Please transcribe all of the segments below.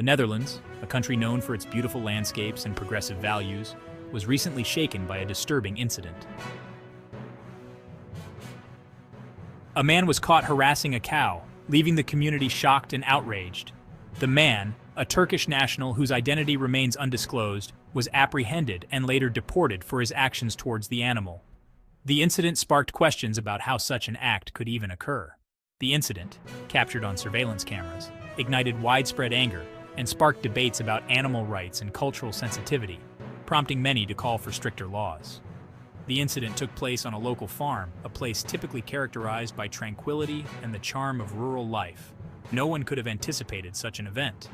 The Netherlands, a country known for its beautiful landscapes and progressive values, was recently shaken by a disturbing incident. A man was caught harassing a cow, leaving the community shocked and outraged. The man, a Turkish national whose identity remains undisclosed, was apprehended and later deported for his actions towards the animal. The incident sparked questions about how such an act could even occur. The incident, captured on surveillance cameras, ignited widespread anger and sparked debates about animal rights and cultural sensitivity, prompting many to call for stricter laws. The incident took place on a local farm, a place typically characterized by tranquility and the charm of rural life. No one could have anticipated such an event.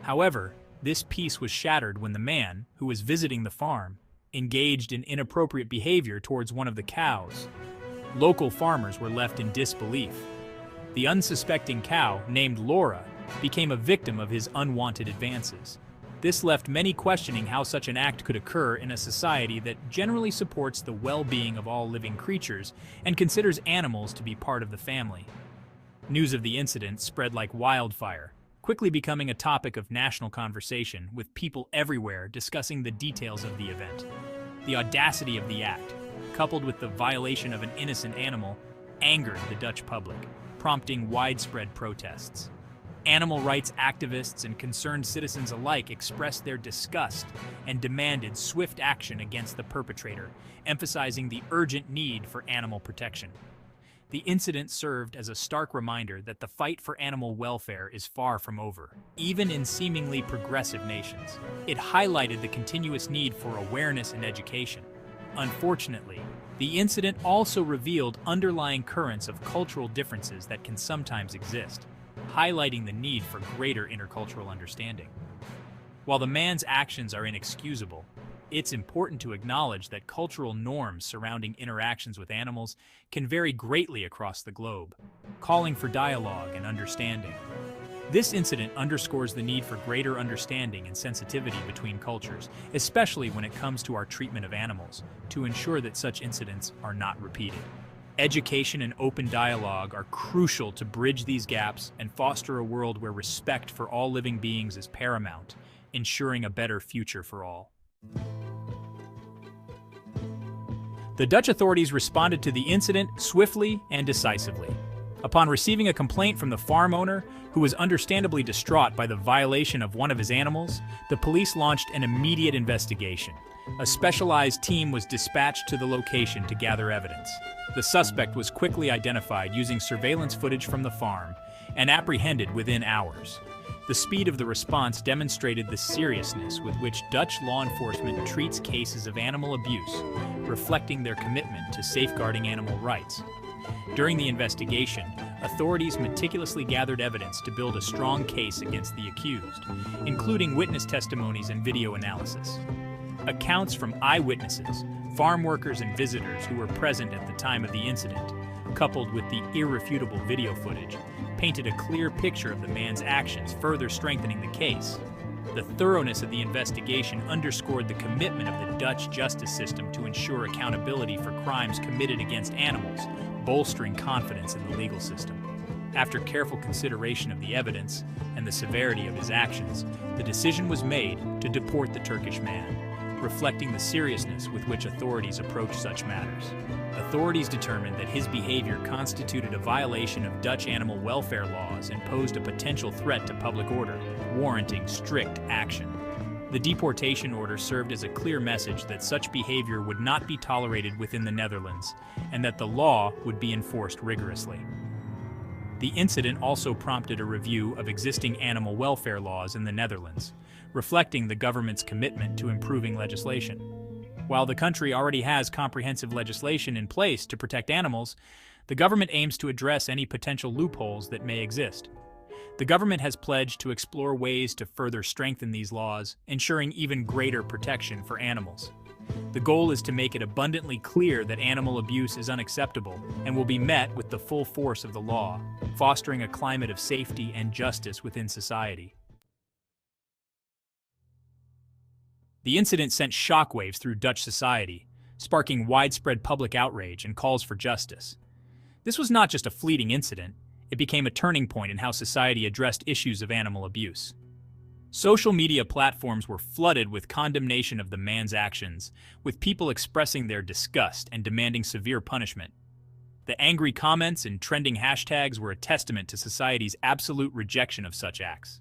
However, this peace was shattered when the man, who was visiting the farm, engaged in inappropriate behavior towards one of the cows. Local farmers were left in disbelief. The unsuspecting cow, named Laura, became a victim of his unwanted advances. This left many questioning how such an act could occur in a society that generally supports the well-being of all living creatures and considers animals to be part of the family. News of the incident spread like wildfire, quickly becoming a topic of national conversation, with people everywhere discussing the details of the event. The audacity of the act, coupled with the violation of an innocent animal, angered the Dutch public, prompting widespread protests. Animal rights activists and concerned citizens alike expressed their disgust and demanded swift action against the perpetrator, emphasizing the urgent need for animal protection. The incident served as a stark reminder that the fight for animal welfare is far from over, even in seemingly progressive nations. It highlighted the continuous need for awareness and education. Unfortunately, the incident also revealed underlying currents of cultural differences that can sometimes exist, highlighting the need for greater intercultural understanding. While the man's actions are inexcusable, it's important to acknowledge that cultural norms surrounding interactions with animals can vary greatly across the globe, calling for dialogue and understanding. This incident underscores the need for greater understanding and sensitivity between cultures, especially when it comes to our treatment of animals, to ensure that such incidents are not repeated. Education and open dialogue are crucial to bridge these gaps and foster a world where respect for all living beings is paramount, ensuring a better future for all. The Dutch authorities responded to the incident swiftly and decisively. Upon receiving a complaint from the farm owner, who was understandably distraught by the violation of one of his animals, the police launched an immediate investigation. A specialized team was dispatched to the location to gather evidence. The suspect was quickly identified using surveillance footage from the farm and apprehended within hours. The speed of the response demonstrated the seriousness with which Dutch law enforcement treats cases of animal abuse, reflecting their commitment to safeguarding animal rights. During the investigation, authorities meticulously gathered evidence to build a strong case against the accused, including witness testimonies and video analysis. Accounts from eyewitnesses, farm workers, and visitors who were present at the time of the incident, coupled with the irrefutable video footage, painted a clear picture of the man's actions, further strengthening the case. The thoroughness of the investigation underscored the commitment of the Dutch justice system to ensure accountability for crimes committed against animals, bolstering confidence in the legal system. After careful consideration of the evidence and the severity of his actions, the decision was made to deport the Turkish man, reflecting the seriousness with which authorities approach such matters. Authorities determined that his behavior constituted a violation of Dutch animal welfare laws and posed a potential threat to public order, warranting strict action. The deportation order served as a clear message that such behavior would not be tolerated within the Netherlands, and that the law would be enforced rigorously. The incident also prompted a review of existing animal welfare laws in the Netherlands, reflecting the government's commitment to improving legislation. While the country already has comprehensive legislation in place to protect animals, the government aims to address any potential loopholes that may exist. The government has pledged to explore ways to further strengthen these laws, ensuring even greater protection for animals. The goal is to make it abundantly clear that animal abuse is unacceptable and will be met with the full force of the law, fostering a climate of safety and justice within society. The incident sent shockwaves through Dutch society, sparking widespread public outrage and calls for justice. This was not just a fleeting incident, it became a turning point in how society addressed issues of animal abuse. Social media platforms were flooded with condemnation of the man's actions, with people expressing their disgust and demanding severe punishment. The angry comments and trending hashtags were a testament to society's absolute rejection of such acts.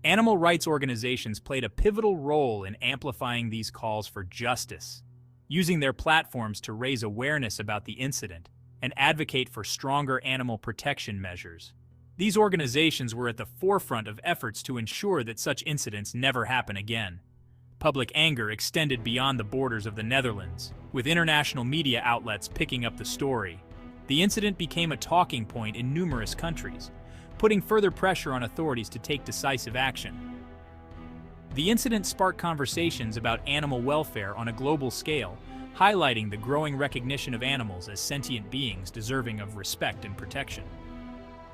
Animal rights organizations played a pivotal role in amplifying these calls for justice, using their platforms to raise awareness about the incident and advocate for stronger animal protection measures. These organizations were at the forefront of efforts to ensure that such incidents never happen again. Public anger extended beyond the borders of the Netherlands, with international media outlets picking up the story. The incident became a talking point in numerous countries, putting further pressure on authorities to take decisive action. The incident sparked conversations about animal welfare on a global scale, highlighting the growing recognition of animals as sentient beings deserving of respect and protection.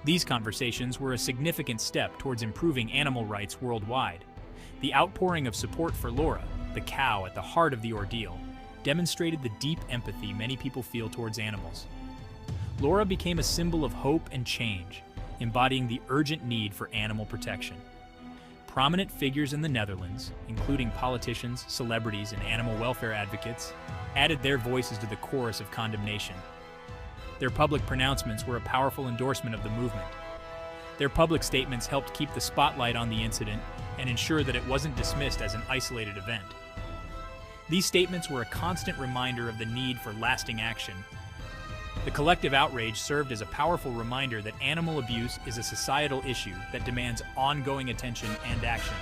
These conversations were a significant step towards improving animal rights worldwide. The outpouring of support for Laura, the cow at the heart of the ordeal, demonstrated the deep empathy many people feel towards animals. Laura became a symbol of hope and change, embodying the urgent need for animal protection. Prominent figures in the Netherlands, including politicians, celebrities, and animal welfare advocates, added their voices to the chorus of condemnation. Their public pronouncements were a powerful endorsement of the movement. Their public statements helped keep the spotlight on the incident and ensure that it wasn't dismissed as an isolated event. These statements were a constant reminder of the need for lasting action. The collective outrage served as a powerful reminder that animal abuse is a societal issue that demands ongoing attention and action.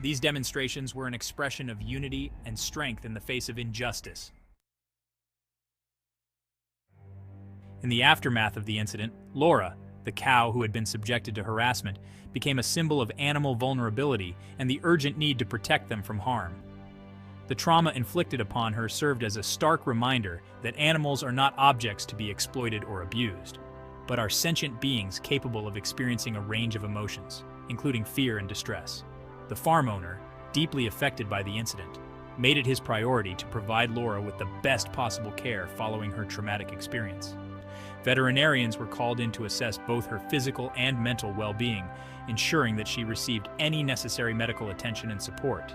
These demonstrations were an expression of unity and strength in the face of injustice. In the aftermath of the incident, Laura, the cow who had been subjected to harassment, became a symbol of animal vulnerability and the urgent need to protect them from harm. The trauma inflicted upon her served as a stark reminder that animals are not objects to be exploited or abused, but are sentient beings capable of experiencing a range of emotions, including fear and distress. The farm owner, deeply affected by the incident, made it his priority to provide Laura with the best possible care following her traumatic experience. Veterinarians were called in to assess both her physical and mental well-being, ensuring that she received any necessary medical attention and support.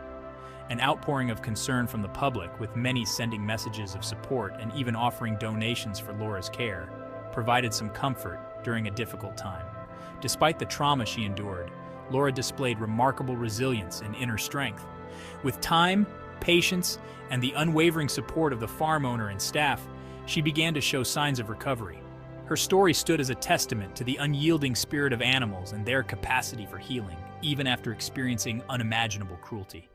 An outpouring of concern from the public, with many sending messages of support and even offering donations for Laura's care, provided some comfort during a difficult time. Despite the trauma she endured, Laura displayed remarkable resilience and inner strength. With time, patience, and the unwavering support of the farm owner and staff, she began to show signs of recovery. Her story stood as a testament to the unyielding spirit of animals and their capacity for healing, even after experiencing unimaginable cruelty.